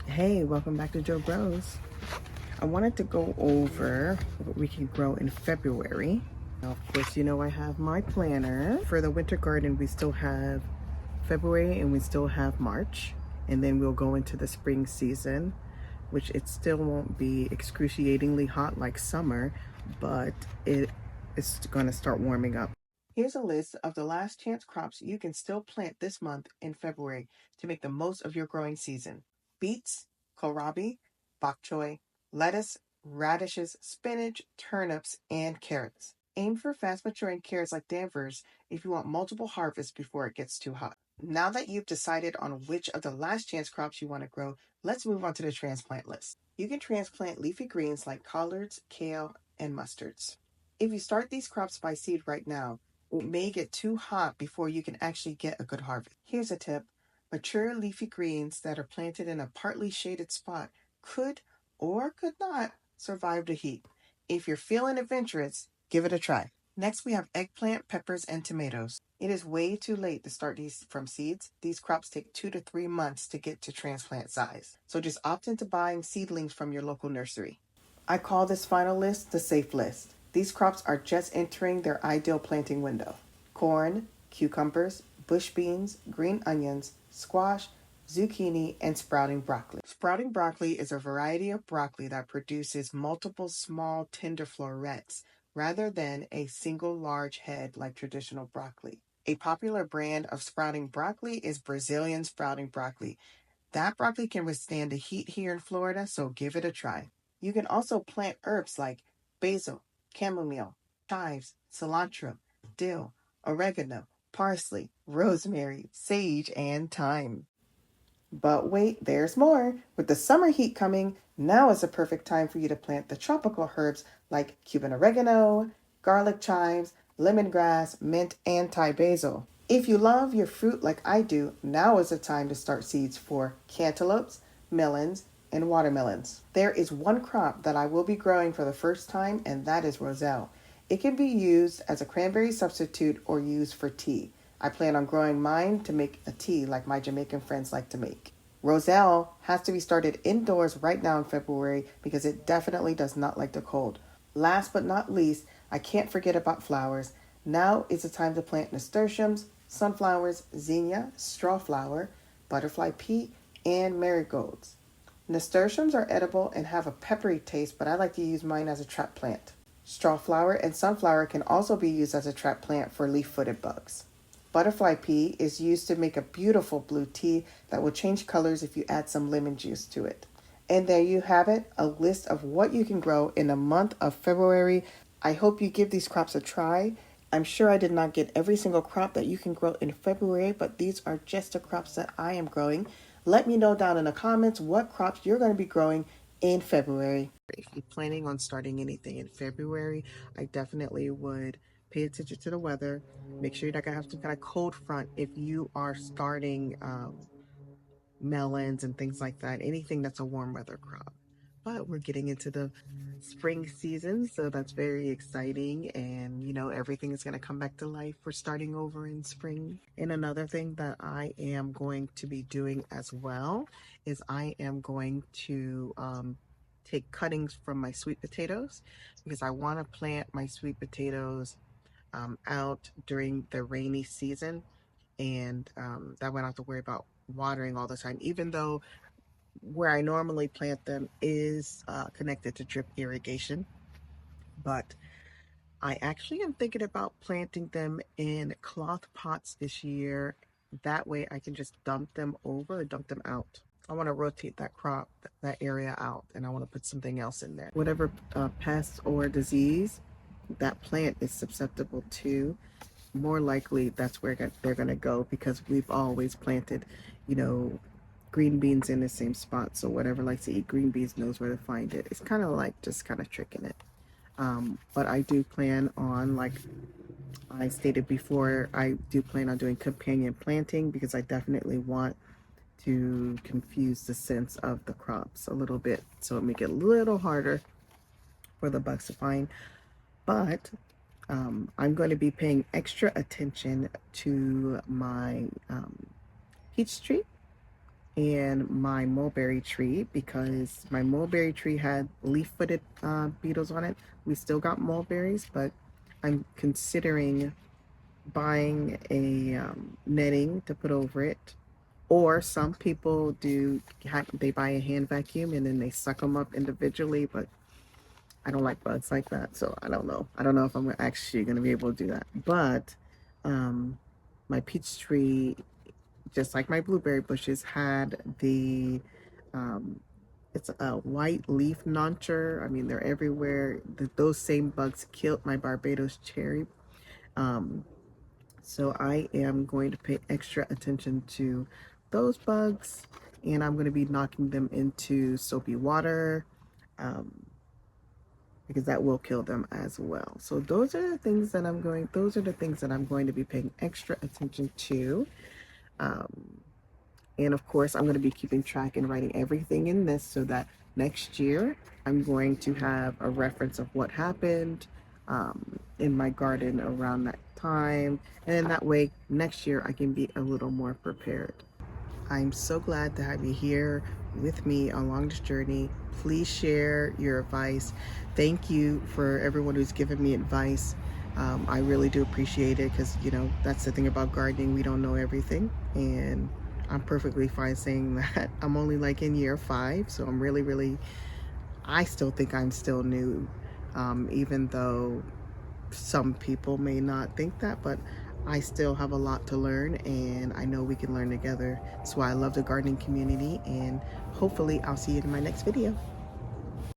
Hey, welcome back to Joe Bros. I wanted to go over what we can grow in February. Now, of course, I have my planner. For the winter garden, we still have February and we still have March. And then we'll go into the spring season, which it still won't be excruciatingly hot like summer, but it is going to start warming up. Here's a list of the last chance crops you can still plant this month in February to make the most of your growing season: beets, kohlrabi, bok choy, lettuce, radishes, spinach, turnips, and carrots. Aim for fast maturing carrots like Danvers if you want multiple harvests before it gets too hot. Now that you've decided on which of the last chance crops you want to grow, let's move on to the transplant list. You can transplant leafy greens like collards, kale, and mustards. If you start these crops by seed right now, it may get too hot before you can actually get a good harvest. Here's a tip: mature leafy greens that are planted in a partly shaded spot could or could not survive the heat. If you're feeling adventurous, give it a try. Next, we have eggplant, peppers, and tomatoes. It is way too late to start these from seeds. These crops take 2 to 3 months to get to transplant size. So just opt into buying seedlings from your local nursery. I call this final list the safe list. These crops are just entering their ideal planting window: corn, cucumbers, bush beans, green onions, squash, zucchini, and sprouting broccoli. Sprouting broccoli is a variety of broccoli that produces multiple small tender florets rather than a single large head like traditional broccoli. A popular brand of sprouting broccoli is Brazilian sprouting broccoli. That broccoli can withstand the heat here in Florida, so give it a try. You can also plant herbs like basil, chamomile, chives, cilantro, dill, oregano, parsley, rosemary, sage, and thyme. But wait, there's more. With the summer heat coming, now is the perfect time for you to plant the tropical herbs like Cuban oregano, garlic chives, lemongrass, mint, and Thai basil. If you love your fruit like I do, now is the time to start seeds for cantaloupes, melons, and watermelons. There is one crop that I will be growing for the first time, and that is roselle. It can be used as a cranberry substitute or used for tea. I plan on growing mine to make a tea like my Jamaican friends like to make. Roselle has to be started indoors right now in February because it definitely does not like the cold. Last but not least, I can't forget about flowers. Now is the time to plant nasturtiums, sunflowers, zinnia, strawflower, butterfly pea, and marigolds. Nasturtiums are edible and have a peppery taste, but I like to use mine as a trap plant. Strawflower and sunflower can also be used as a trap plant for leaf-footed bugs. Butterfly pea is used to make a beautiful blue tea that will change colors if you add some lemon juice to it. And there you have it, a list of what you can grow in the month of February. I hope you give these crops a try. I'm sure I did not get every single crop that you can grow in February, but these are just the crops that I am growing. Let me know down in the comments what crops you're going to be growing in February. If you're planning on starting anything in February, I definitely would pay attention to the weather. Make sure you're not going to have some kind of cold front if you are starting melons and things like that, anything that's a warm weather crop. But we're getting into the spring season, so that's very exciting. And everything is going to come back to life. We're starting over in spring. And another thing that I am going to be doing as well is I am going to take cuttings from my sweet potatoes because I want to plant my sweet potatoes out during the rainy season, and that way I don't have to worry about watering all the time, even though where I normally plant them is connected to drip irrigation. But I actually am thinking about planting them in cloth pots this year. That way I can just dump them over, dump them out. I want to rotate that crop, that area out, and I want to put something else in there. Whatever pest or disease that plant is susceptible to, more likely that's where they're going to go, because we've always planted, you know, green beans in the same spot. So whatever likes to eat green beans knows where to find it. It's kind of like just kind of tricking it. But I do plan on, like I stated before, I do plan on doing companion planting because I definitely want to confuse the sense of the crops a little bit, so it make it a little harder for the bugs to find. But I'm going to be paying extra attention to my peach tree and my mulberry tree, because my mulberry tree had leaf-footed beetles on it. We still got mulberries, but I'm considering buying a netting to put over it. Or some people do, they buy a hand vacuum and then they suck them up individually, but I don't like bugs like that, so I don't know. I don't know if I'm actually going to be able to do that. But um, my peach tree, just like my blueberry bushes, had the um, it's a white leaf notcher. I mean, they're everywhere. Those same bugs killed my Barbados cherry. Um, so I am going to pay extra attention to those bugs, and I'm going to be knocking them into soapy water. Um, because that will kill them as well. So those are the things that I'm going to be paying extra attention to. Um, and of course, I'm going to be keeping track and writing everything in this so that next year I'm going to have a reference of what happened in my garden around that time. And then that way, next year I can be a little more prepared. I'm so glad to have you here with me along this journey. Please share your advice. Thank you for everyone who's given me advice. I really do appreciate it, because, you know, that's the thing about gardening. We don't know everything. And I'm perfectly fine saying that. I'm only like in year 5. So I'm really, I still think I'm still new, even though some people may not think that, but I still have a lot to learn, and I know we can learn together. That's why I love the gardening community, and hopefully I'll see you in my next video.